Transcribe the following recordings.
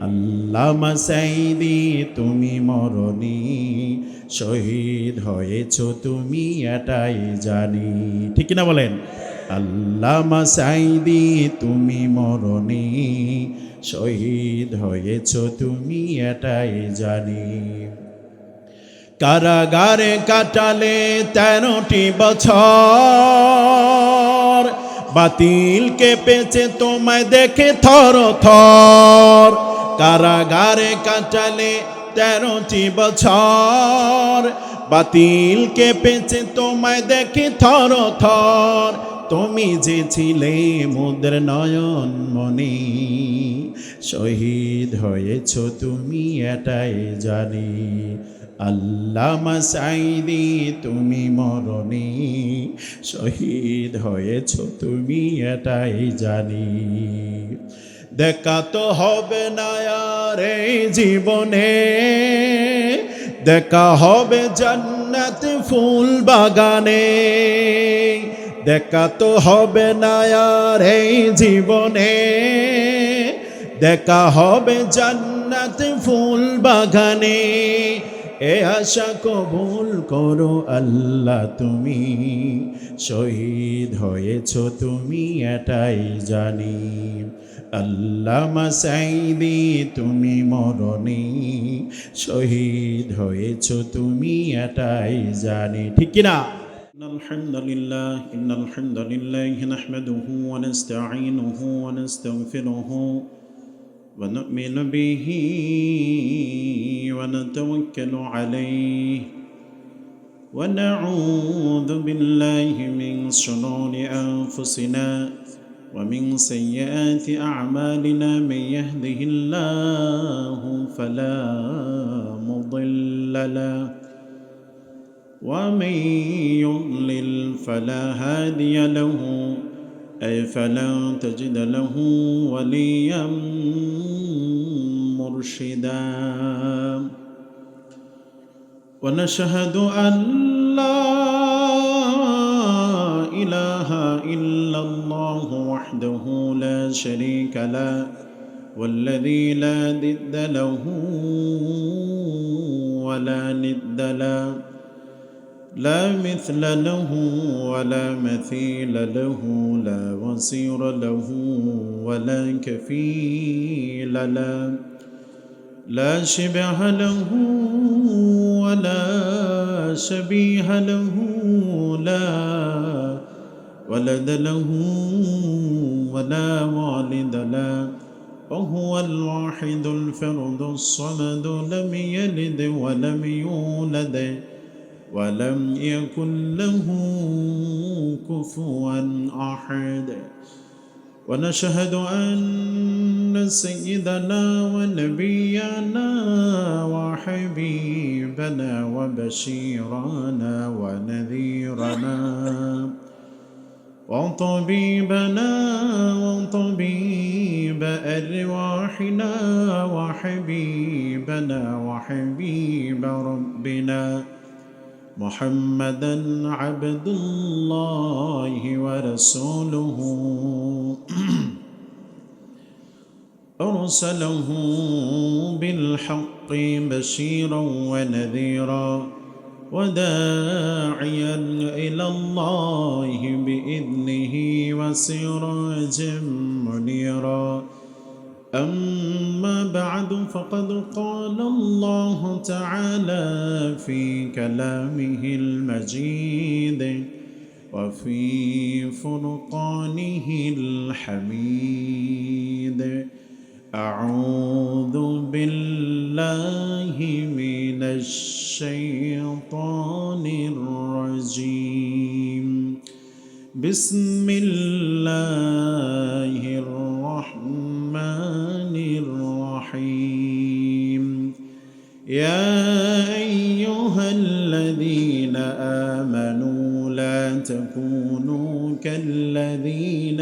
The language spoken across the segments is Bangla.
আল্লামা সাঈদী তুমি মরণি, শহীদ হয়েছ তুমি এটাই জানি। ঠিক কিনা বলেন? আল্লামা সাঈদী তুমি মরণি, শহীদ হয়েছ তুমি এটাই জানি। কারাগারে কাটালে 13টি বছর, বাতিল কেঁপেছে তোমায় দেখে থর থর। কারাগারে কাটালে 13টি বছর, বাতিল কেঁপেছে তোমায় দেখে থর থর। তুমি যে ছিলে মোদের নয়ন মনি, শহীদ হয়েছ তুমি এটাই জানি। আল্লামা সাঈদী তুমি মরণি, শহীদ হয়েছ তুমি এটাই জানি। দেখা তো হবে না আর এই জীবনে, দেখা হবে জান্নাত ফুল বাগানে। দেখা তো হবে না আর এই জীবনে, দেখা হবে জান্নাত ফুল বাগানে। এ আশা কবুল করো আল্লাহ তুমি, শহীদ হয়েছ তুমি এটাই জানি। আল্লামা সাঈদী তুমি মরণি, শহীদ হয়েছ তুমি এটাই জানি। ঠিক কিনা? ইন্নাল হামদুলিল্লাহি নাহমাদুহু ওয়া নাস্তাঈনুহু ওয়া নাস্তাগফিরুহু ونؤمن به ونتوكل عليه ونعوذ بالله من شرور أنفسنا ومن سيئات أعمالنا. من يهده الله فلا مضل له ومن يضلل فلا هادي له، أي فلا تجد له وليا مرشدا. ونشهد أن لا إله إلا الله وحده لا شريك له والذي لا ضد له ولا ند له، لا مثل له ولا مثيل له، لا وصير له ولا كفيل له، لا شبه له ولا شبيه له، لا ولد له ولا والد له، وهو الواحد الفرد الصمد، لم يلد ولم يولد ولم يكن له كفوا أحد. ونشهد أن سيدنا ونبينا وحبيبنا وبشيرنا ونذيرنا وطبيبنا وطبيب أرواحنا وحبيبنا وحبيب ربنا محمدا عبد الله ورسوله، أرسله بالحق بشيرا ونذيرا وداعيا إلى الله بإذنه وسراجا منيرا. أما بعد، فقد قال الله تعالى في كلامه المجيد وفي فرقانه الحميد: أعوذ بالله من الشيطان الرجيم، بسم الله الرحمن الرحيم. يا أيها الذين آمنوا لا تكونوا كالذين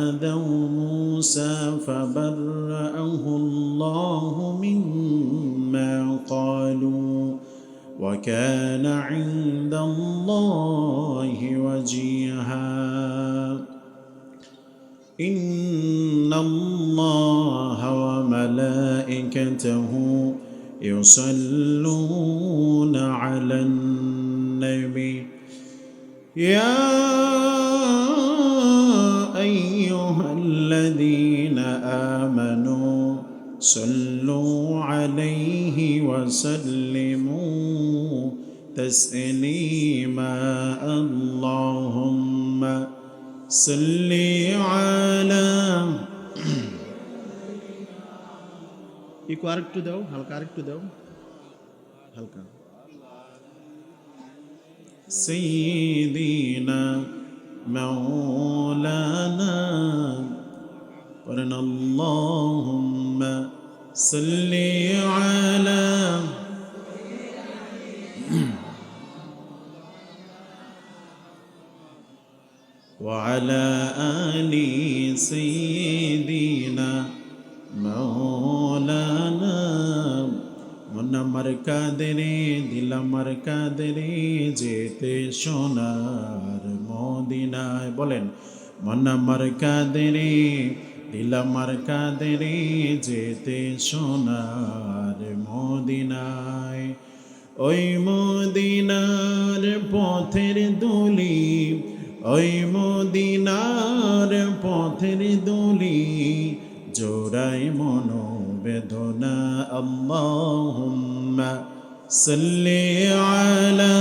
آذوا موسى فبرأه الله مما قالوا وكان عند الله وجيها. إن الله وملائكته يصلون على النبي يا أيها الذين آمنوا صلوا عليه وسلموا تسليما اللهم صل على আরেকটু দাও, হালকা আরেকটু দাও, হালকা سيدنا مولانا ورن اللهم صل على وعلى آل سيدنا مولانا মনামার কাদেরে দিলামার কাদেরে যেতে সোনার মদিনায় বলেন মনামার কাদেরে দিলামার কাদেরে যেতে সোনার মদিনায় ওই মদিনার পথের দুলি ওই মদিনার পথের দুলি জোড়াই মনোবেদনা আল্লাহুম্মা সাল্লি আলা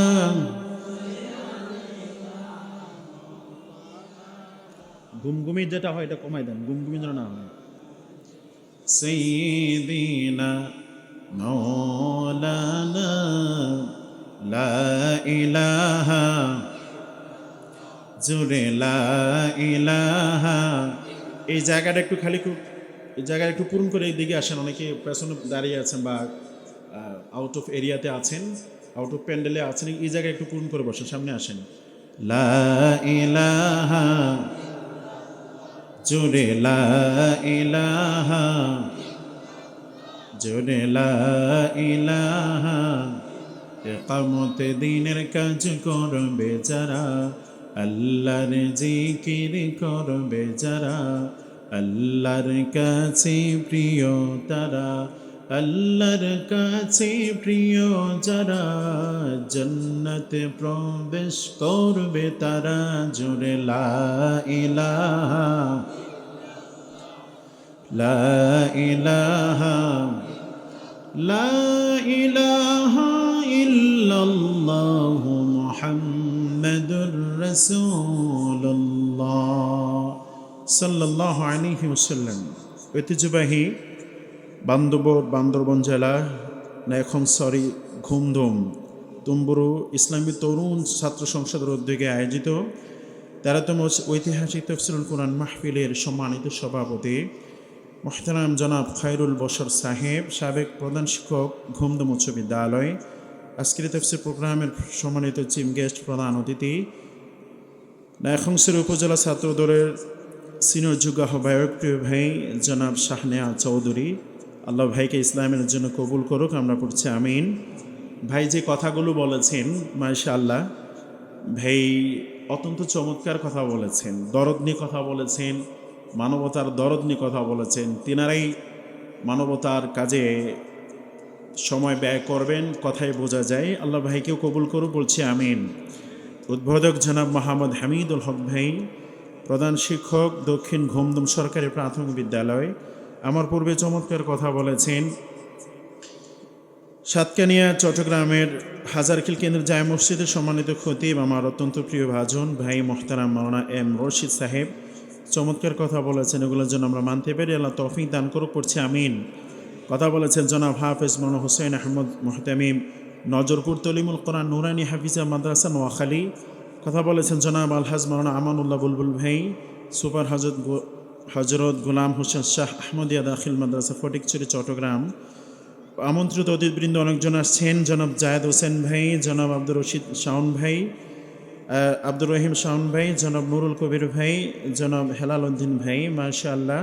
গুমগুমি যেটা হয় এটা কমাই দেন, গুমগুমি যেন না হয়। সাইয়্যিদিনা মাওলানা লা ইলাহা জুরে লা ইলাহা এই জায়গাটা একটু খালি এই জায়গাটা একটু পূরণ করে এই দিকে আসেন। অনেকে পেছনে দাঁড়িয়ে আছেন বা আউট অফ এরিয়াতে আছেন, আউট অফ প্যান্ডেলে আছেন, এই জায়গায় একটু পূরণ করে বসেন, সামনে আসেন। লা ইলাহা জোরে লা ইলাহা জোরে লা ইলাহা ইকামতে দ্বীনের কাজ করবে যারা আল্লাহর জিকির করবে যারা আল্লাহর কাছে প্রিয় তারা আল্লাহর কাছে প্রিয় যারা জান্নাতে প্রবেশ করবে তারা জোরে লা ইলাহা লা ইলাহা লা ইলাহা ইল্লাল্লাহু মুহাম্মাদুর রাসূলুল্লাহ সাল্লাল্লাহু আলাইহি ওয়াসাল্লাম। ঐতিহ্যবাহী বান্দরবন জেলা নায়কনসরি ঘুমধুম তুম্বুরু ইসলামী তরুণ ছাত্র সংসদের উদ্যোগে আয়োজিত 13তম ঐতিহাসিক তাফসীরুল কোরআন মাহফিলের সম্মানিত সভাপতি মুহতারাম জনাব খায়রুল বশর সাহেব, সাবেক প্রধান শিক্ষক ঘুমধুম উচ্চ বিদ্যালয়, আজকের তাফসীর প্রোগ্রামের সম্মানিত চিফ গেস্ট প্রধান অতিথি, নায়কনসরি উপজেলা ছাত্র দলের সিনিয়র যুগ আহ্বায়ক প্রিয় ভাই জনাব শাহনেয়া চৌধুরী, আল্লাহ ভাইকে ইসলামের জন্য কবুল করুক, আমরা পড়ছি আমিন। ভাই যে কথাগুলো বলেছেন মাশাআল্লাহ, ভাই অত্যন্ত চমৎকার কথা বলেছেন, দরদ নিয়ে কথা বলেছেন, মানবতার দরদ নিয়ে কথা বলেছেন। তিনারাই মানবতার কাজে সময় ব্যয় করবেন, কথায় বোঝা যায়। আল্লাহ ভাইকেও কবুল করুক, বলছি আমিন। উদ্বোধক জনাব মোহাম্মদ হামিদুল হক ভাই, প্রধান শিক্ষক দক্ষিণ ঘুমধুম সরকারি প্রাথমিক বিদ্যালয়, আমার পূর্বে চমৎকার কথা বলেছেন। সাতকানিয়া চট্টগ্রামের হাজারকিল কেন্দ্রের জামে মসজিদের সম্মানিত খতিব, আমার অত্যন্ত প্রিয় ভাজন ভাই মোহতারাম মাওলানা এম রশিদ সাহেব, চমৎকার কথা বলেছেন। এগুলোর জন্য আমরা মানতে পারি, আল্লাহ তৌফিক দান করুক, পড়ছি আমিন। কথা বলেছেন জনাব হাফেজ মাওলানা হোসেন আহমদ মোহতামিম, নজরপুর তলিমুল কোরআন নুরানি হাফিজা মাদ্রাসা নোয়াখালী। কথা বলেছেন জনাব আলহাজ মাওলানা আমানুল্লাহ বুলবুল ভাই, সুপার হজরত গোলাম হোসেন শাহ আহমদিয়া দাখিল মাদ্রাসা ফটিকছড়ি চট্টগ্রাম। আমন্ত্রিত অতিথিবৃন্দ অনেকজন আসছেন, জনাব জায়েদ হোসেন ভাই, জনাব আব্দুর রশিদ শাওন ভাই, আব্দুর রহিম শাওন ভাই, জনাব নুরুল কবির ভাই, জনাব হেলাল উদ্দিন ভাই। মাশাআল্লাহ,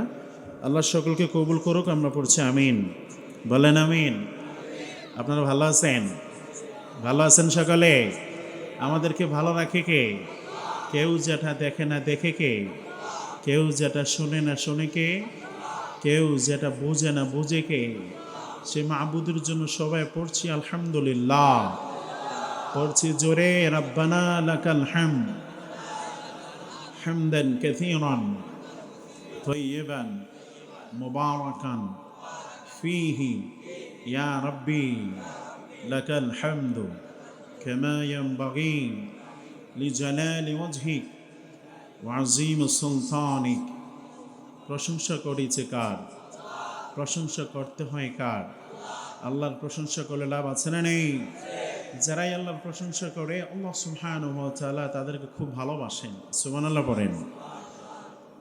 আল্লাহ সকলকে কবুল করুক, আমরা পড়ছি আমিন। বলেন আমিন। আপনারা ভালো আছেন? ভালো আছেন সকলে? আমাদেরকে ভালো রাখে কে? কেউ যেটা দেখে না দেখে কে? কেউ যেটা শোনে না শোনে কে, কেউ যেটা বোঝে না বোঝে কে। সে মাবুদের জন্য সবাই পড়ছি আলহামদুলিল্লাহ, পড়ছি জোরে রব্বানা লাকাল হামদ হামদান কাসীরান তাইয়িবান মুবারাকান ফীহি ইয়া রাব্বি লাকাল হামদু কামা ইয়ানবাগী লিজালালি ওয়াজহিক ওয়া আযীম সুলতানিক। প্রশংসা করিছে কার? প্রশংসা করতে হয় কার? আল্লাহর প্রশংসা করলে লাভ আছে না নেই? যারাই আল্লাহর প্রশংসা করে আল্লাহ সুবহানাহু ওয়া তাআলা তাদেরকে খুব ভালোবাসেন। সুবহানাল্লাহ পড়েন।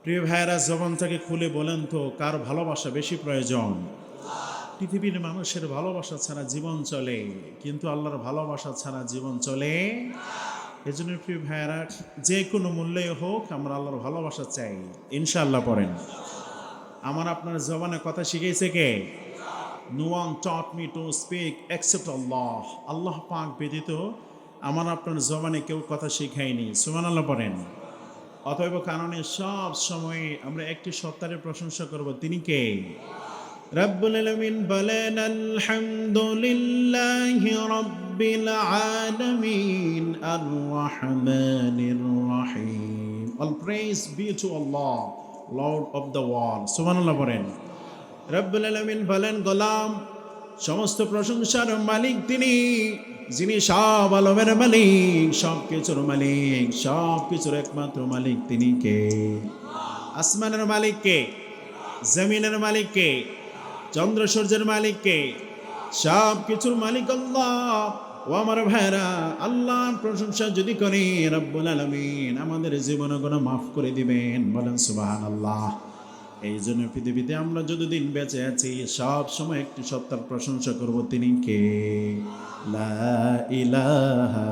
প্রিয় ভাইয়েরা, জবানটাকে খুলে বলেন তো কার ভালোবাসা বেশি প্রয়োজন? পৃথিবীর মানুষের ভালোবাসা ছাড়া জীবন চলে, কিন্তু আল্লাহর ভালোবাসা ছাড়া জীবন চলে। এজন্য প্রিয় ভাইয়েরা, যে কোনো মূল্যে হোক আমরা আল্লাহর ভালোবাসা চাই। ইনশাআল্লাহ পড়েন। আমার আপনার জবানে কথা শিখিয়েছে কে? No one taught me to speak except Allah. আল্লাহ পাক ব্যতীত আমার আপনার জবানে কেউ কথা শিখায়নি। সুবহানাল্লাহ পড়েন। অতএব কারণে সব সময় আমরা একটি সত্তার প্রশংসা করব, তিনি কে? রব্বুল আলামিন বলেন আলহামদুলিল্লাহি রাব্বিল আলামিন আর রহমানির রহিম। All praise be to Allah, Lord of the world. সুবহানাল্লাহ পড়েন। রব্বুল আলামিন বলেন গোলাম, সমস্ত প্রশংসার মালিক তিনি, যিনি সব আলমের মালিক, সব কিছুর মালিক, সব কিছুর একমাত্র মালিক তিনি কে? আসমানের মালিক কে? জমিনের মালিক কে? চন্দ্র সূর্যের মালিক কে? সব কিছুর মালিক আল্লাহ। ও আমার ভাইরা, আল্লাহর প্রশংসা যদি করি রব্বুল আলামিন আমাদের জীবন গুনাহ মাফ করে দিবেন। বলেন সুবহানাল্লাহ। এই জন্য পৃথিবীতে আমরা যতদিন বেঁচে আছি সব সময় একটি সত্তার প্রশংসা করব, তিনি কে? লা ইলাহা,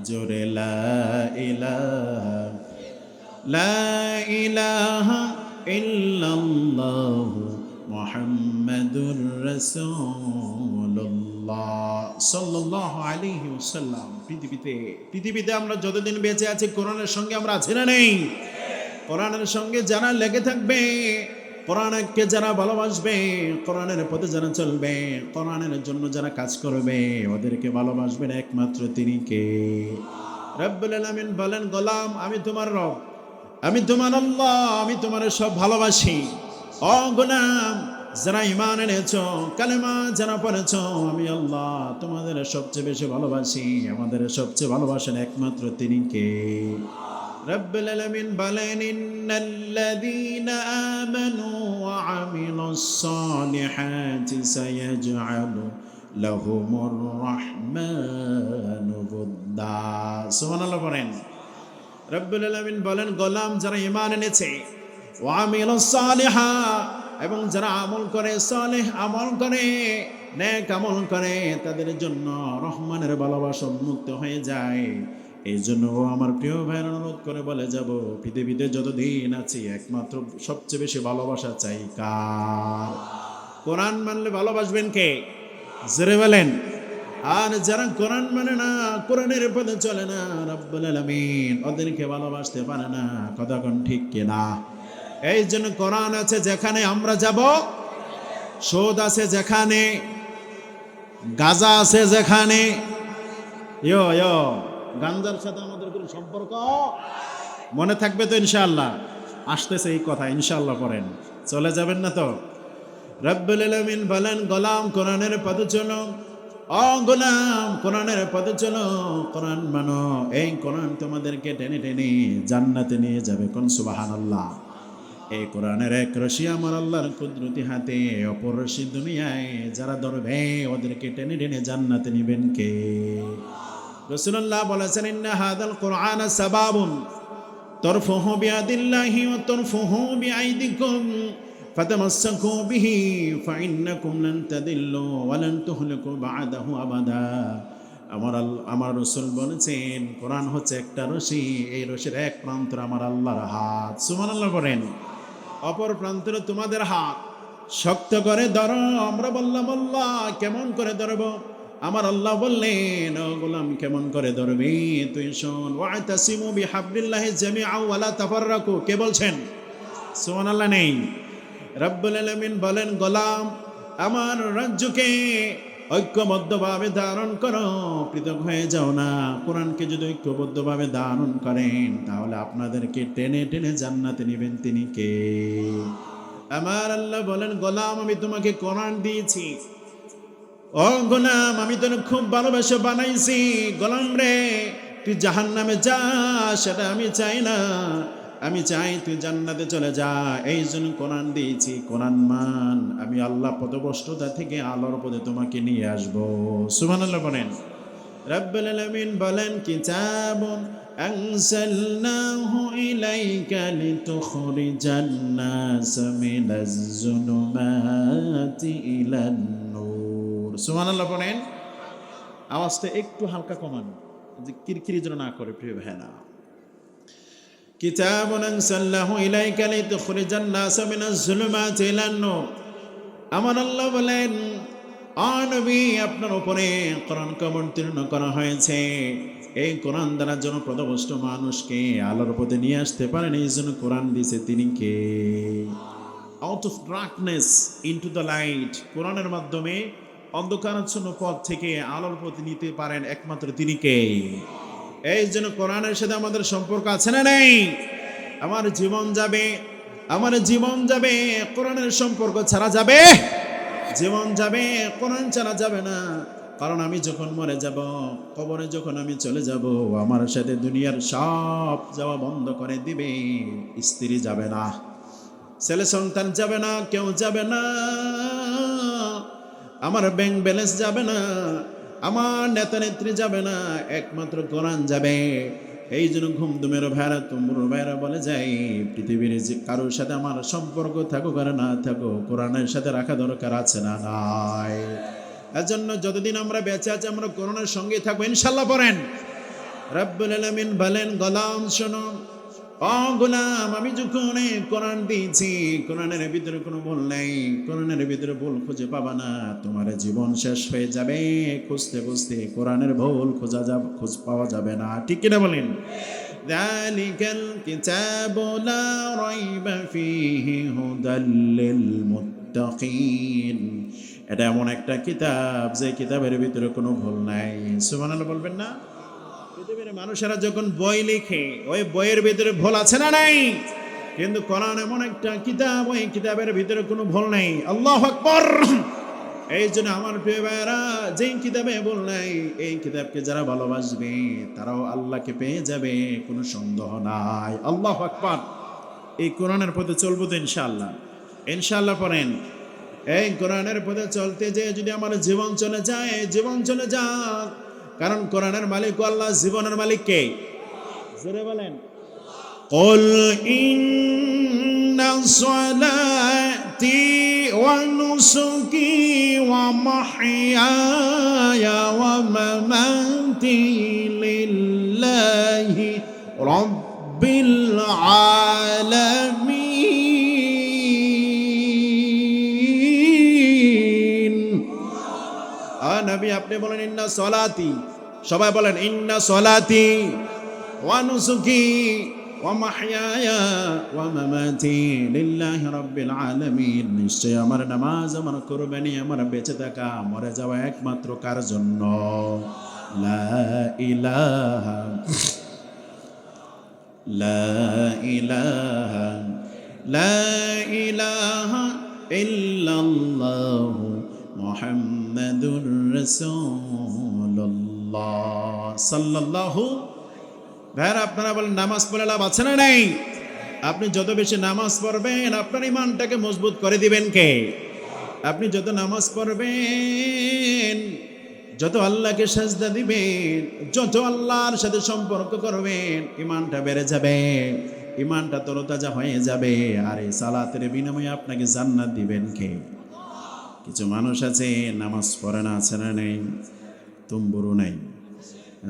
জোরে লা ইলাহা, লা ইলাহা ইল্লাল্লাহু মুহাম্মাদুর রাসূলুল্লাহ সাল্লাল্লাহু আলাইহি ওয়াসাল্লাম। পৃথিবীতে আমরা যতদিন বেঁচে আছি কোরআনের সঙ্গে আমরা আছি না নেই? কোরআনের সঙ্গে যারা লেগে থাকবে, কোরআনকে যারা ভালোবাসবে, কোরআনের পথে যারা চলবে, কোরআনের জন্য যারা কাজ করবে, ওদেরকে ভালোবাসবেন একমাত্র তিনি কে? রব্বুল আলামিন বলেন গোলাম, আমি তোমার রব, আমি তোমার আল্লাহ, আমি তোমার সব ভালোবাসি। ও গোলাম, যারা ঈমান এনেছো, কালেমা যারা পড়েছো, আমি আল্লাহ তোমাদের সবচেয়ে বেশি ভালোবাসি। আমাদের সবচেয়ে ভালোবাসেন একমাত্র তিনি কে? রব্বুল আলামিন বলেন ইন্নাল্লাযীনা আমানু ওয়া আমিলুস সালিহাতি সায়াজআলু লাহুমুর রাহমানু বুদ্দা। সুবহানাল্লাহ পড়েন। রব্বুল আলামিন বলেন গোলাম, যারা ঈমান এনেছে, ওয়া আমিলুস সালিহা, এবং যারা আমল করে, সালেহ আমল করে, নেক আমল করে, তাদের জন্য রহমানের ভালোবাসা উন্মুক্ত হয়ে যায়। এই জন্য আমার প্রিয় ভাইয়ের অনুরোধ করে বলে যাব, পৃথিবীতে যতদিন আছি একমাত্র সবচেয়ে বেশি ভালোবাসা চাই কার? কোরআন মানলে ভালোবাসবেন কে? জোরে বলেন। আর যারা কোরআন মানে না, কোরআনের পথে চলে না, রব্বুল আলামিন ওদেরকে ভালোবাসতে পারে না। কথা কোন ঠিক কিনা? এই জন্য কোরআন আছে যেখানে আমরা যাব, সুদ আছে যেখানে, গাঁজা আছে যেখানে, গাঞ্জার সাথে আমাদের কোনো সম্পর্ক মনে থাকবে তো? ইনশাআল্লাহ আসতেছে এই কথা, ইনশাআল্লাহ পড়েন, চলে যাবেন না তো? রব্বুল আলামিন বলেন গোলাম, কোরআনের পথে চলো। ও গোলাম, কোরআনের পথে চলো, কোরআন মানো। এই কোরআন তোমাদেরকে টেনে টেনে জান্নাতে নিয়ে যাবে। কোন সুবহানাল্লাহ। এই কোরআনের এক রশি আমার আল্লাহর কুদরতি হাতে, অপর রশি দুনিয়ায় যারা ধরবে ওদেরকে টেনে টেনে জান্নাতে নিবেন কে? রাসূলুল্লাহ বলেছেন ইন্না হাযাল কুরআন সাবাবুন তারফুহু বিয়াদিল্লাহি ওয়া তারফুহু বিআইদিকুম ফাতামাসসাকু বিহি ফাইন্নাকুম লান তাদিল্লু ওয়া লান তুহলিকু বা'দাহু আবাদা। আমার রাসূল বলেছেন কোরআন হচ্ছে একটা রশি, এই রশির এক প্রান্ত আমার আল্লাহর হাত। সুবহানাল্লাহ বলেন। অপর প্রান্তে তোমাদের হাত। শক্ত করে ধরো। আমরা বললাম আল্লাহ কেমন করে ধরবো? আমার আল্লাহ বললেন, ও গোলাম কেমন করে ধরবি তুই শোন, ওয়াতাসিমু বিহাবলিল্লাহি জামিআ ওয়া লা তাফাররাকু। কে বলছেন? সুবহানাল্লাহ নেই। রব্বুল আলামিন বলেন, গোলাম আমার রাজ্যকে ঐক্যবদ্ধভাবে ধারণ করো, পৃথক হয়ে যাও না। কোরআনকে যদি ঐক্যবদ্ধভাবে ধারণ করেন তাহলে আপনাদেরকে টেনে টেনে জান্নাতে নেবেন তিনি কে? আমার আল্লাহ বলেন, গোলাম আমি তোমাকে কোরআন দিয়েছি, ও গোলাম আমি তোর খুব ভালোবেসে বানাইছি। গোলাম রে তুই জাহান্নামে যা, সেটা আমি চাই না, আমি চাই তুই জান্নাতে চলে যা। এই জন্য কোরআন দিয়েছি। কোরআন মান, আমি আল্লাহ পথভ্রষ্টতা থেকে আলোর পথে তোমাকে নিয়ে আসবো। সুবহানাল্লাহ বলেন। রব্বুল আলামিন বলেন, কিতাবুন আনজালনাহু ইলাইকা লিতুখরিজান নাস মিনাজ যুলুমাতি ইলান নূর। সুবহানাল্লাহ বলেন। আওয়াজটা একটু হালকা কমান, যে কিরকিরি যেন না করে প্রিয় ভাইরা। কিতাবুন আনজালনাহু ইলাইকা লিতুখরিজান নাস মিনাজ যুলুমাতি ইলান নূর। আমার আল্লাহ বলেন, নবী আপনার উপরে কোরআনকে অবতীর্ণ করা হয়েছে। এই কোরআন দ্বারা যেন পথভ্রষ্ট মানুষকে আলোর পথে নিয়ে আসতে পারেন, এই জন্য কোরআন দিয়েছে তিনি কে? Out of darkness into the light. কোরআনের মাধ্যমে অন্ধকারাচ্ছন্ন পথ থেকে আলোর পথে নিতে পারেন একমাত্র তিনি কে? এই জন্য কোরআনের সাথে আমাদের সম্পর্ক আছে না নেই? আমার জীবন যাবে, আমার জীবন যাবে, কোরআনের সম্পর্ক ছাড়া যাবে? জীবন যাবে, কোরআন ছাড়া যাবে না। কারণ আমি যখন মরে যাব, কবরে যখন আমি চলে যাব, আমার সাথে দুনিয়ার সব যাওয়া বন্ধ করে দিবে। স্ত্রী যাবে না, ছেলে সন্তান যাবে না, কেউ যাবে না, আমার ব্যাংক ব্যালেন্স যাবে না, আমার নেতা নেত্রী যাবে না, একমাত্র কোরআন যাবে। এই জন্য ঘুমদুমের ভাইরা, তুমুর ভাইরা বলে যাই, পৃথিবীর যে কারোর সাথে আমার সম্পর্ক থাকুক আর না থাকুক, কোরআনের সাথে রাখা দরকার আছে না নাই? এজন্য যতদিন আমরা বেঁচে আছি আমরা কোরআনের সঙ্গে থাকবো ইনশাআল্লাহ। পড়েন। রব্বুল আলামিন বলেন, গোলাম শোনো, ও গোলাম আমি যখন কোরআন দিয়েছি, কোরআনের ভিতরে কোনো ভুল নাই, কোরআনের ভিতরে ভুল খুঁজে পাবা না। তোমার জীবন শেষ হয়ে যাবে, খুঁজতে খুঁজতে কোরআনের ভুল খোঁজ পাওয়া যাবে না। ঠিক কিনা বলেন? যালিকাল কিতাবু লা রাইবা ফীহি হুদাল লিল মুত্তাকিন। এটা এমন একটা কিতাব যে কিতাবের ভিতরে কোনো ভুল নাই। সুবহানাল্লাহ বলবেন না? পৃথিবীর মানুষেরা যখন বই লিখে, ওই বইয়ের ভিতরে ভুল আছে না নাই? কিন্তু কোরআন এমন একটা কিতাব, ওই কিতাবের ভিতরে কোনো ভুল নেই। আল্লাহু আকবার। এই জন্য আমার প্রিয় ভাইরা, যেই কিতাবে ভুল নাই, এই কিতাবকে যারা ভালোবাসবে তারাও আল্লাহকে পেয়ে যাবে, কোনো সন্দেহ নাই। আল্লাহু আকবার। এই কোরআনের পথে চলবো তো ইনশাআল্লাহ? ইনশাআল্লাহ পড়েন। এই কোরআনের পথে চলতে যে যদি আমার জীবন চলে যায়, জীবন চলে যাক, কারণ কোরআনের মালিক আল্লাহ, জীবনের মালিক কে? জোরে বলেন। কুল ইন্না সলাতি ওয়া নুসুকি ওয়া মাহইয়ায়া ওয়া মামাতি লিল্লাহি রাব্বিল আলামিন। নবী আপনি বলেন ইন্না সলাতি, সবাই বলেন ইন্না সলাতি ওয়া নুসুকি ওয়া মাহইয়ায়া ওয়া মামাতি লিল্লাহি রাব্বিল আলামিন। নিশ্চয় আমার নামাজ, আমার কুরবানি, আমার বেঁচে থাকা, মরে যাওয়া একমাত্র কার জন্য? লা ইলাহা লা ইলাহা লা ইলাহা ইল্লাল্লাহু মুহাম্মাদুর রাসূলুল্লাহ সাল্লাল্লাহু। ভাইরা আপনারা বলেন নামাজ পড়লে লাভ আছে না নাই? আপনি যত বেশি নামাজ পড়বেন আপনার ঈমানটাকে মজবুত করে দিবেন কে? আপনি যত নামাজ পড়বেন, যত আল্লাহকে সাজদা দিবেন, যত আল্লাহর সাথে সম্পর্ক করবেন, ঈমানটা বেড়ে যাবে, ঈমানটা তরতাজা হয়ে যাবে। আর এই সালাতের বিনিময়ে আপনাকে জান্নাত দিবেন কে? কিছু মানুষ আছে নামাজ পড়ে না, আছে না নেই? তুমবুরু নাই,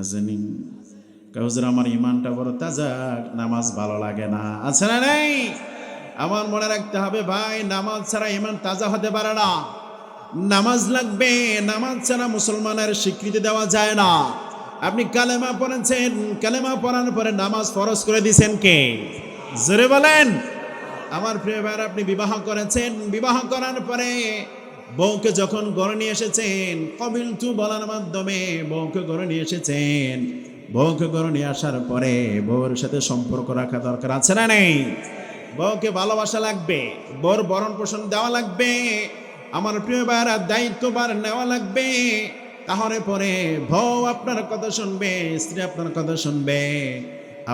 আসেনি? হুজুর আমার ঈমানটা বড় তাজা, নামাজ ভালো লাগে না, আছে না নেই? আমার মনে রাখতে হবে ভাই, নামাজ ছাড়া ঈমান তাজা হতে পারে না। নামাজ লাগবে। নামাজ ছাড়া মুসলমানের স্বীকৃতি দেওয়া যায় না। আপনি কালেমা পড়েছেন, কালেমা পড়ার পরে নামাজ ফরজ করে দিয়েছেন কে? জোরে বলেন। আমার প্রিয় ভাইরা, আপনি বিবাহ করেছেন, বিবাহ করার পরে বউকে যখন ঘরে নিয়ে এসেছেন, কবিলতু বলার মাধ্যমে বউকে ঘরে নিয়ে এসেছেন। বউকে ঘরে নিয়ে আসার পরে বউর সাথে সম্পর্ক রাখা দরকার আছে না নেই? বউকে ভালোবাসা লাগবে, বউর ভরণ পোষণ দেওয়া লাগবে। আমার প্রিয় ভাইরা, দায়িত্ববার নেওয়া লাগবে। তাহলে পরে বউ আপনার কথা শুনবে, স্ত্রী আপনার কথা শুনবে,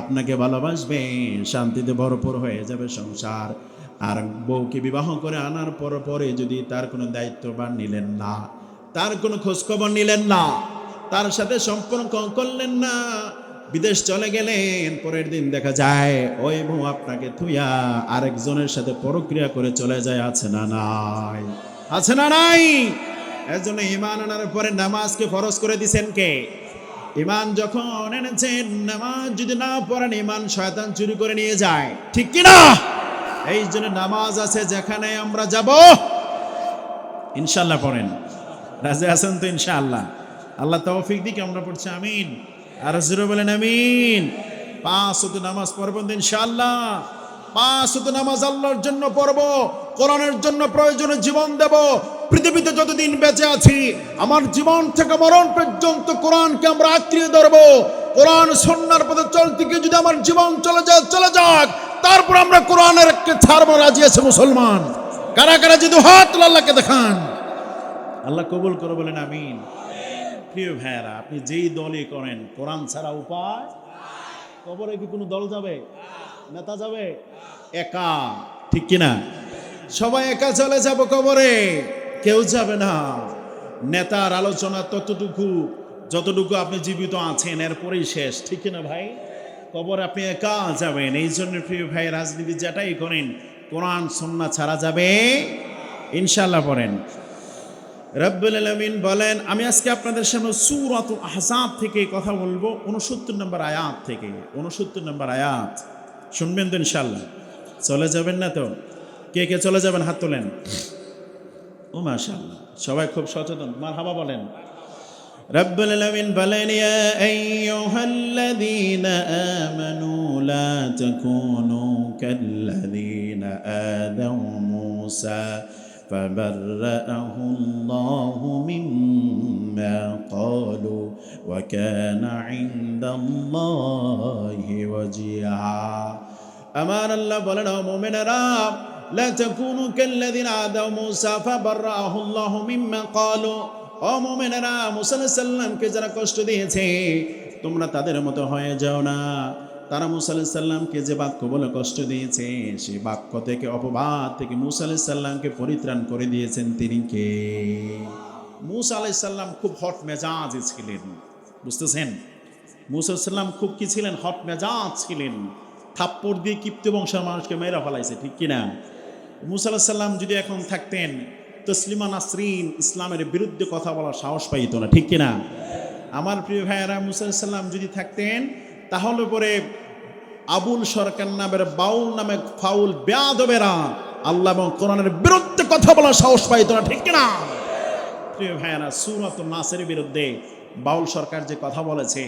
আপনাকে ভালোবাসবে, শান্তিতে ভরপুর হয়ে যাবে সংসার। আর বউকে বিবাহ করে আনার পরে যদি তার কোনো দায়িত্ববান নিলেন না, তার কোনো খোঁজখবর নিলেন না, তার সাথে সম্পর্ক করলেন না, বিদেশ চলে গেলেন, পরের দিন দেখা যায় ওই বউ আপনাকে থুইয়া আরেকজনের সাথে পরক্রিয়া করে চলে যায়। আছে না নাই? আছে না নাই? এর জন্য ঈমান আনার পরে নামাজকে ফরজ করে দিয়েছেন কে? ঈমান যখন এনেছেন, নামাজ যদি না পড়েন ঈমান শয়তান চুরি করে নিয়ে যায়, ঠিক কি না? এই জন্য নামাজ আছে যেখানে আমরা যাব ইনশাআল্লাহ পড়েন। রাজি আছেন তো ইনশাআল্লাহ? আল্লাহ তৌফিক দিকে আমরা পড়ছি আমিন। আর জোরে বলেন আমিন। 5 ওয়াক্ত নামাজ পড়বেন ইনশাআল্লাহ। 5 ওয়াক্ত নামাজ আল্লাহর জন্য পড়ব, কোরআনের জন্য প্রয়োজনে জীবন দেব। পৃথিবীতে যতদিন বেঁচে আছি, আমার জীবন থেকে মরণ পর্যন্ত কোরআনকে আমরা আঁকড়িয়ে ধরব। কোরআন সুন্নাহর পথে চলতে গিয়ে যদি আমার জীবন চলে যায়, চলে যাক, তারপর আমরা কোরআনের কে ছাড়বো। রাজি আছে মুসলমান? কারা কারা যদি হাত আল্লাহকে দেখান, আল্লাহ কবুল করে বলেন আমিন। প্রিয় ভাইয়েরা, আপনি যেই দলই করেন, কোরআন ছাড়া উপায়। কবরে কি কোনো দল যাবে? নেতা যাবে? একা, ঠিক কিনা? সবাই একা চলে যাব কবরে, কেউ যাবে না। নেতার আলোচনা ততটুকু যতটুকু আপনি জীবিত আছেন, এরপরেই শেষ, ঠিক কিনা ভাই? কবরে আপনি একা যাবেন। এই জন্য প্রিয় ভাই, রাজনীতি যেটাই করেন, কোরআন সুন্নাহ ছাড়া যাবে ইনশাআল্লাহ পড়েন। রব্বুল আলামিন বলেন, আমি আজকে আপনাদের সামনে সূরাতুল আহজাব থেকে কথা বলবো, 69 নম্বর আয়াত থেকে। 69 নম্বর আয়াত শুনবেন তো ইনশাআল্লাহ? চলে যাবেন না তো? কে কে চলে যাবেন হাত তোলেন। ও মাশাআল্লাহ, সবাই খুব সচেতন, মারহাবা বলেন। রব্বুল আলামিন বলেন, ইয়া আইয়ুহাল্লাযীনা আমানু লা তাকুনু কাল্লাযীনা আযাউ মূসা فبرأه الله مما قالوا وكان عند الله وجيها। আমার আল্লাহ বলেন, ও মুমিনেরা, লা তাকুনু কাল্লাযীনা আযাউ মূসা ফাবাররাহু আল্লাহু মিম্মা ক্বালু। ও মুমিনেরা, মূসা আলাইহিস সালামকে যারা কষ্ট দিয়েছে, তোমরা তাদের মতো হয়ে যাও না। তারা মূসা আলাইহিস সালামকে যে বাক্য বলে কষ্ট দিয়েছে, সেই বাক্য থেকে, অপবাদ থেকে মূসা আলাইহিস সালামকে পরিত্রাণ করে দিয়েছেন তিনি কে? মূসা আলাইহিস সালাম খুব হট মেজাজ ছিলেন, বুঝতেছেন? মূসা আলাইহিস সালাম খুব কি ছিলেন? হট মেজাজ ছিলেন। থাপ্পড় দিয়ে কিপ্ত বংশের মানুষকে মেরে ফেলাইছে, ঠিক কিনা? মূসা আলাইহিস সালাম যদি এখন থাকতেন, তসলিমা নাসরিন ইসলামের বিরুদ্ধে কথা বলার সাহস পাইতো না, ঠিক কিনা? আমার প্রিয় ভাইয়েরা, মূসা আলাইহিস সালাম যদি থাকতেন, তাহলে পরে আবুল সরকার নামের বাউল নামে ফাউল বেয়াদবেরা আল্লাহ এবং কোরআনের বিরুদ্ধে কথা বলার সাহস পাইতো না, ঠিক কিনা? প্রিয় ভাইয়েরা, সূরাতুন নাসের বিরুদ্ধে বাউল সরকার যে কথা বলেছে,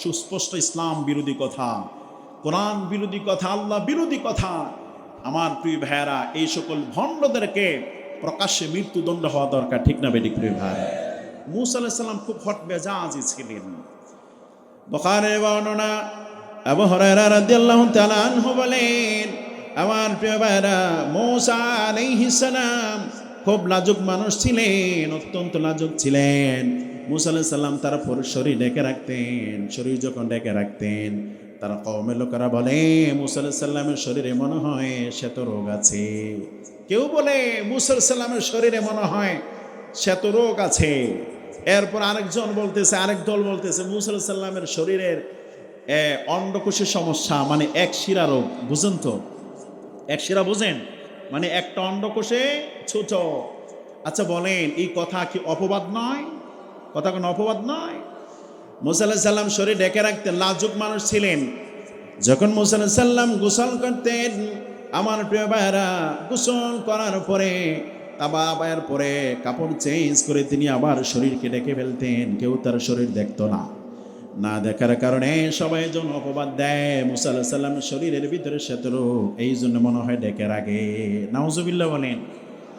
সুস্পষ্ট ইসলাম বিরোধী কথা, কোরআন বিরোধী কথা, আল্লাহ বিরোধী কথা। আমার প্রিয় ভাইয়েরা, এই সকল ভণ্ডদেরকে প্রকাশ্যে মৃত্যুদণ্ড হওয়া দরকার, ঠিক না বেঠিক? প্রিয় ভাইয়েরা, মূসা আলাইহিস সালাম খুব হট মেজাজি ছিলেন। বুখারীর বর্ণনা, আবু হুরায়রা রাদিয়াল্লাহু তাআলা আনহু বলেন, আমার প্রিয় ভাইরা, মূসা আলাইহিস সালাম খুব লাজুক মানুষ ছিলেন, অত্যন্ত লাজুক ছিলেন। মূসা আলাইহিস সালাম তার শরীর ঢেকে রাখতেন। শরীর যখন ঢেকে রাখতেন, তার কওমের লোকেরা বলে, মূসা আলাইহিস সালামের শরীরে মনে হয় শ্বেত রোগ আছে। কেউ বলে মূসা আলাইহিস সালামের শরীরে মনে হয় শ্বেত রোগ আছে। এরপর আরেকজন বলতেছে, আরেক দল বলতেছে মূসা আলাইহিস সালামের শরীরের অন্ডকোষের সমস্যা, মানে এক শিরা রোগ। বুঝেন তো? এক শিরা বুঝেন? মানে একটা অন্ডকোষে ছোট। আচ্ছা বলেন, এই কথা কি অপবাদ নয়? কথা কোনো অপবাদ নয়? মূসা আলাইহিস সালাম শরীর ঢেকে রাখতেন, লাজুক মানুষ ছিলেন। যখন মূসা আলাইহিস সালাম গোসল করতেন, আমার প্রিয় ভাইরা, গোসল করার পরে তাবায়ের পরে কাপড় চেঞ্জ করে তিনি আবার শরীরকে ঢেকে ফেলতেন, কেউ তার শরীর দেখতো না। না দেখার কারণে সবাই জন অপবাদ দেয় মুসা আলাইহিস সালাম শরীরের ভিতরে শতরোগ, এই জন্য মনে হয় ডেকে রাগে। নাউজুবিল্লাহ বলেন।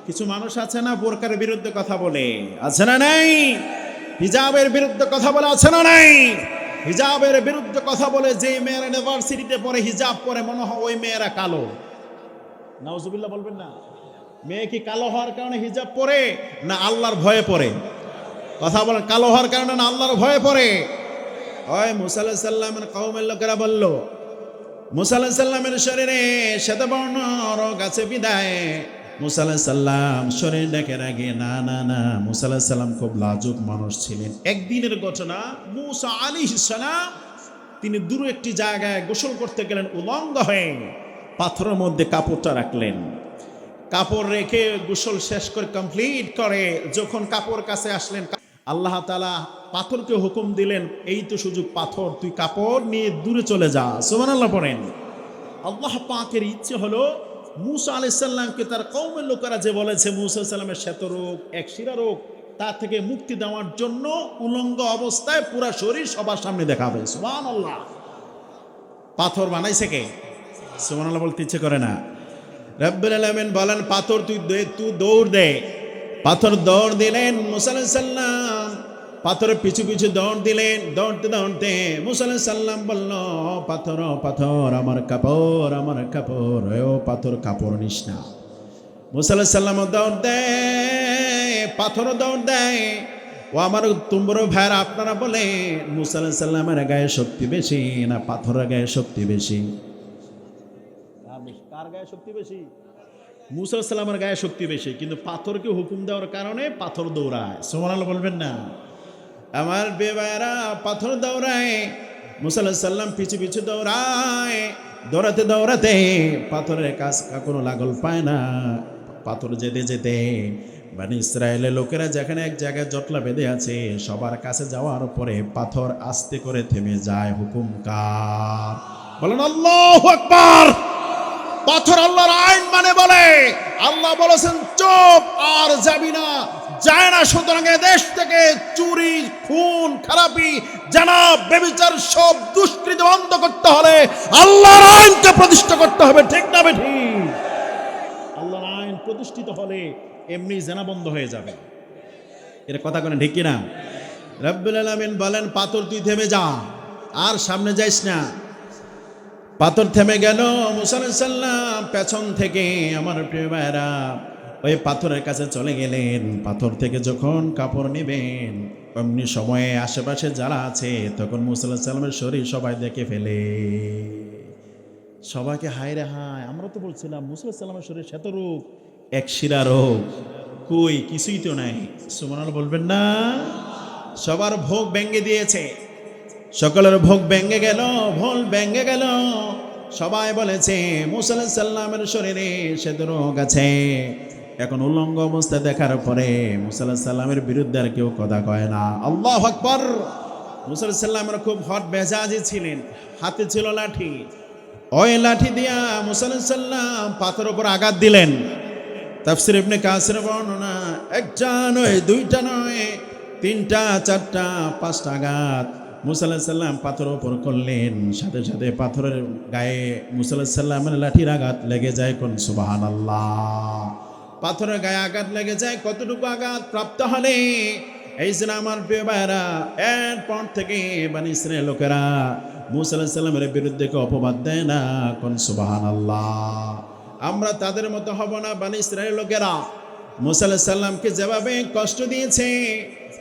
কিছু মানুষ আছে না বোরকার বিরুদ্ধে কথা বলে, আছে না নাই? হিজাবের বিরুদ্ধে কথা বলে, আছে না নাই? হিজাবের বিরুদ্ধে কথা বলে যে মেয়েরা ইউনিভার্সিটিতে পড়ে হিজাব পরে মনে হয় ওই মেয়েরা কালো। নাউজুবিল্লাহ বলবেন না? মেয়ে কি কালো হওয়ার কারণে হিজাব পরে, না আল্লাহর ভয়ে পড়ে? কথা বলেন, কালো হওয়ার কারণে না আল্লাহর ভয়ে পড়ে? ওই মুসা আলাইহিস সালামের কওমের লোকেরা বলল মুসা আলাইহিস সালামের শরীরে শ্বেতবর্ণ রোগ আছে বিদায় মুসা আলাইহিস সালাম শরীর ঢেকে রাখে। না না না, মুসা আলাইহিস সালাম খুব লাজুক মানুষ ছিলেন। একদিনের ঘটনা, মুসা আলাইহিস সালাম তিনি দূর একটি জায়গায় গোসল করতে গেলেন, উলঙ্গ হয়ে পাথরের মধ্যে কাপড়টা রাখলেন। কাপড় রেখে গোসল শেষ করে কমপ্লিট করে যখন কাপড় কাছে আসলেন, আল্লাহ তাআলা পাথরকে হুকুম দিলেন, এই তো সুযোগ পাথর, তুই কাপড় নিয়ে দূরে চলে যা। সুবহানাল্লাহ পড়েন। আল্লাহ পাকের ইচ্ছে হলো মুসা আলাইহিস সালামকে তার কওমের লোকেরা যে বলেছে মুসা আলাইহিস সালামের শ্বেতরোগ, এক শিরা রোগ, তা থেকে মুক্তি দেওয়ার জন্য উলঙ্গ অবস্থায় পুরা শরীর সবার সামনে দেখাবে। সুবহানাল্লাহ। পাথর বানাইছে কে? সুবহানাল্লাহ বলতে ইচ্ছে করে না? রব্বুল আলামিন বলেন, পাথর তুই দৌড় দে। পাথর দৌড় দিলেন মুসা আলাইহিস সালাম, পাথরের পিছু পিছু দৌড় দিলেন। দৌড়তে দৌড়তে মুসা আলাইহিস সালাম বলল, পাথর পাথর আমার কাপড়, আমার কাপড়। ও পাথর কাপড় নিস না। মুসা আলাইহিস সালাম দৌড় দেয়, পাথর দৌড় দেয়। ও আমার তোমরা ভাইরা, আপনারা বলে মুসা আলাইহিস সালামের গায়ে শক্তি বেশি না পাথরের গায়ে শক্তি বেশি? কার গায়ে শক্তি বেশি? মুসা আলাইহিস সালামের গায়ে শক্তি বেশি, কিন্তু পাথরকে হুকুম দেওয়ার কারণে পাথর দৌড়ায়। সুবহানাল্লাহ বলবেন না? আমার বেবারা পাথর দৌড়ায়, মুসা আলাইহিস সালাম পিছু পিছু দৌড়ায়। দৌড়াতে দৌড়াতে পাথরের কাজ কোনো লাগল পায় না। পাথর যেতে যেতে বনি ইসরায়েলের লোকেরা যেখানে এক জায়গায় জটলা বেঁধে আছে, সবার কাছে যাওয়ার পরে পাথর আস্তে করে থেমে যায়। হুকুম কার? বলেন আল্লাহু আকবার। পাথর আল্লাহর আইন মানে বলে, আল্লাহ বলেছেন চুপ, আর যাবি না, যায় না। সুতরাং দেশ থেকে চুরি, খুন, খারাপি, জানাব, ব্যভিচার সব দুষ্কৃতি বন্ধ করতে হলে আল্লাহর আইনকে প্রতিষ্ঠা করতে হবে। ঠিক না বেঠি? আল্লাহর আইন প্রতিষ্ঠিত হলে এমনি জানা বন্ধ হয়ে যাবে। এর কথা কোনো ঠিক কিনা? রব্বুল আলামিন বলেন, পাথর তুই থেমে যা, আর সামনে যাইস না। পাথর থেমে গেল। মুসা আলাইহিস সালাম পেছন থেকে আমার প্রিয় ভাইরা ওই পাথরের কাছে চলে গেলেন। পাথর থেকে যখন কাপড় নেবেন, অমনি সময়ে আশেপাশে যারা আছে তখন মুসা আলাইহিস সালামের শরীর সবাই দেখে ফেলে। সবাইকে হায় রে হায়, আমরা তো বলছিলাম মুসা আলাইহিস সালামের শরীর শ্বেতরোগ, এক শিরা রোগ, কই কিছুই তো নাই। সুবহানাল্লাহ বলবেন না? সবার ভোগ ভেঙে দিয়েছে, সকলের ভোগ ভেঙে গেল, ভোল ভেঙে গেল। সবাই বলেছে মুসা আলাইহিস সালামের শরীরে শ্বেতরোগ আছে। এখন উলঙ্গ অবস্থা দেখার পরে মুসা আলাইহিস সালামের বিরুদ্ধে আর কেউ কথা কয় না। আল্লাহু আকবার। মুসা আলাইহিস সালামের খুব হট মেজাজি ছিলেন, হাতে ছিল লাঠি। ওই লাঠি দিয়া মুসা আলাইহিস সালাম পাথরের উপর আঘাত দিলেন। তাফসীর ইবনে কাসির বর্ণনা, একটা নয়, দুইটা নয়, তিনটা, চারটা, পাঁচটা আঘাত মুসা আলাইহিস সালাম পাথরের উপর করলেন। সাথে সাথে পাথরের গায়ে মুসা আলাইহিস সালামের লাঠির আঘাত লেগে যায়। কোন সুবহানাল্লাহ। পাথরের গায়ে আঘাত লেগে যায়। কতটুকু আঘাত প্রাপ্ত হলে এই যে আমার প্রিয় ভাইরা, এরপর থেকে বনি ইসরায়েল লোকেরা মুসা আলাইহিস সালামের বিরুদ্ধে কেউ অপবাদ দেয় না। কোন সুবহানাল্লাহ। আমরা তাদের মতো হব না। বনি ইসরায়েল লোকেরা মুসা আলাইহিস সালামকে যেভাবে কষ্ট দিয়েছে,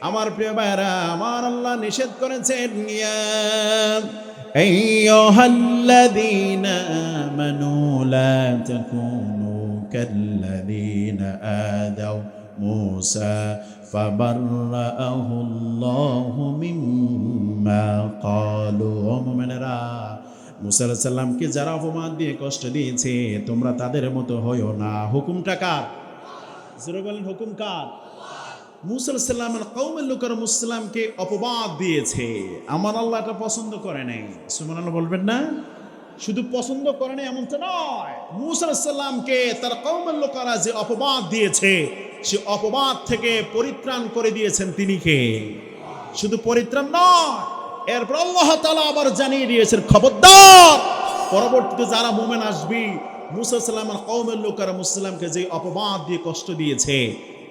আমার প্রিয় ভাইরা, আমার আল্লাহ নিষেধ করেছেন, ইয়া আইয়ুহাল্লাযীনা আমানু লা তাকুনু কাল্লাযীনা আদাউ মূসা ফাবাররাআহুল্লাহু মিম্মা ক্বালু। ও মুমিনেরা, মুসা আলাইহিস সালামকে যারা অপমান দিয়ে কষ্ট দিয়েছে, তোমরা তাদের মতো হইও না। হুকুমটা কার? জোরে বলেন, হুকুম কার? মুসা আলাইহিস সালামের কওমের লোকেরা মুসলিমকে অপবাদ দিয়েছে, আমার আল্লাহ এটা পছন্দ করে নাই। সুবহানাল্লাহ বলবেন না? শুধু পছন্দ করে নাই এমনটা নয়, মুসা আলাইহিস সালামকে তার কওমের লোকেরা যে অপবাদ দিয়েছে সে অপবাদ থেকে পরিত্রাণ করে দিয়েছেন তিনি কে? শুধু পরিত্রাণ নয়, এরপর আল্লাহ তাআলা আবার জানিয়ে দিয়েছেন, খবরদার পরবর্তীতে যারা মুমিন আসবে, মুসা সাল্লামের কওমের লোকেরা মুসলিমকে যে অপবাদ দিয়ে কষ্ট দিয়েছে,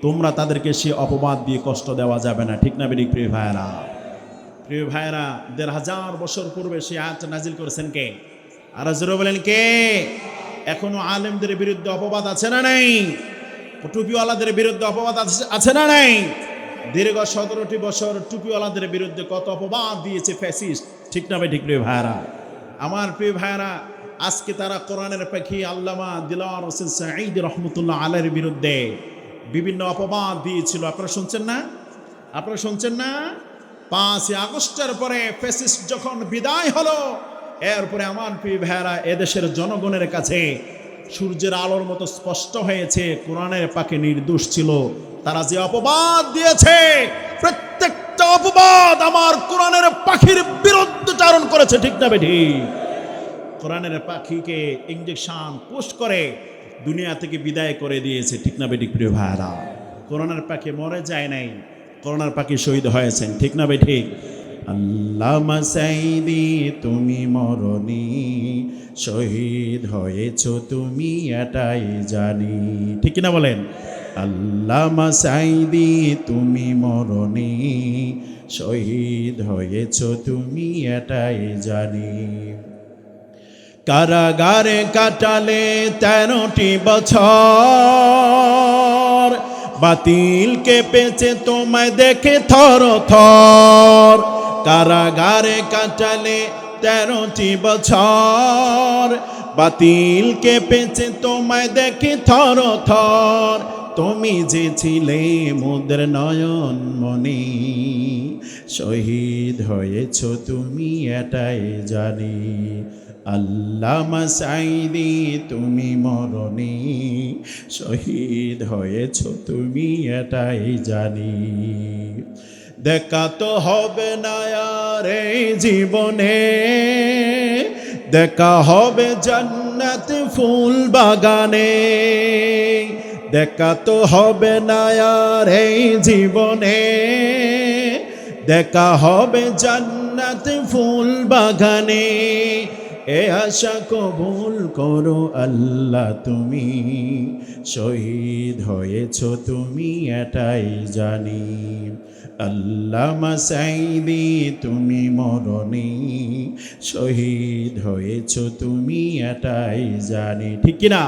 তোমরা তাদেরকে সে অপবাদ দিয়ে কষ্ট দেওয়া যাবে না। ঠিক না বেঠিক প্রিয় ভাইরা? প্রিয় ভাইরা, ১৫০০ বছর পূর্বে সে আয়াত নাজিল করেছেন কে? আর জোরে বলেন কে? এখনো আলেমদের বিরুদ্ধে অপবাদ আছে না নাই? টুপিওয়ালাদের বিরুদ্ধে অপবাদ আছে না নাই? দীর্ঘ ১৭টি বছর টুপিওয়ালাদের বিরুদ্ধে কত অপবাদ দিয়েছে ফ্যাসিস্ট। ঠিক না বেঠিক প্রিয় ভাইরা? আমার প্রিয় ভাইরা, আজকে তারা কোরআনের পাখি আল্লামা দিলওয়ার হোসেন সাঈদ রহমতুল্লাহ আলাইহির বিরুদ্ধে বিভিন্ন অপবাদ দিয়েছিল। আপনারা শুনছেন না? আপনারা শুনছেন না? ৫ই আগস্টের পরে ফ্যাসিস্ট যখন বিদায় হলো, এরপরে আমার প্রিয় ভাইরা, এদেশের জনগণের কাছে সূর্যের আলোর মতো স্পষ্ট হয়েছে কোরআনের পাকে নির্দোষ ছিল। তারা যে অপবাদ দিয়েছে, প্রত্যেকটা অপবাদ আমার কোরআনের পাখির বিরুদ্ধে চারণ করেছে। ঠিক না বেঠিক? কোরআনের পাখিকে ইঞ্জেকশন পুশ করে দুনিয়া থেকে বিদায় করে দিয়েছে। ঠিক না বেঠিক প্রিয় ভাইরা? কোরআনের পাখি মরে যায় নাই, কোরআনের পাখি শহীদ হয়েছেন। ঠিক না বেঠিক? আল্লামা সাঈদী তুমি মরনি, শহীদ হয়েছ তুমি এটাই জানি। ঠিক না বলেন? আল্লামা সাঈদী তুমি মরনি, শহীদ হয়েছ তুমি এটাই জানি। কারাগারে কাটালে 13টি বছর, বাতিল কেঁপেছে তোমায় দেখে থর থর। কারাগারে কাটালে 13টি বছর, বাতিল কেঁপেছে তোমায় দেখে থর থর। তুমি যে ছিলে মোদের নয়ন মনি, শহীদ হয়েছ তুমি এটাই জানি। আল্লামা সাঈদী তুমি মরনি, শহীদ হয়েছ তুমি এটাই জানি। দেখা তো হবে না আর এই জীবনে, দেখা হবে জান্নাত ফুল বাগানে। দেখা তো হবে না আর এই জীবনে, দেখা হবে জান্নাত ফুল বাগানে। এ আশা কবুল করো আল্লাহ তুমি, শহীদ হয়েছ তুমি এটাই জানি। আল্লামা সাঈদী তুমি মরনি, শহীদ হয়েছ তুমি এটাই জানি। ঠিক কিনা?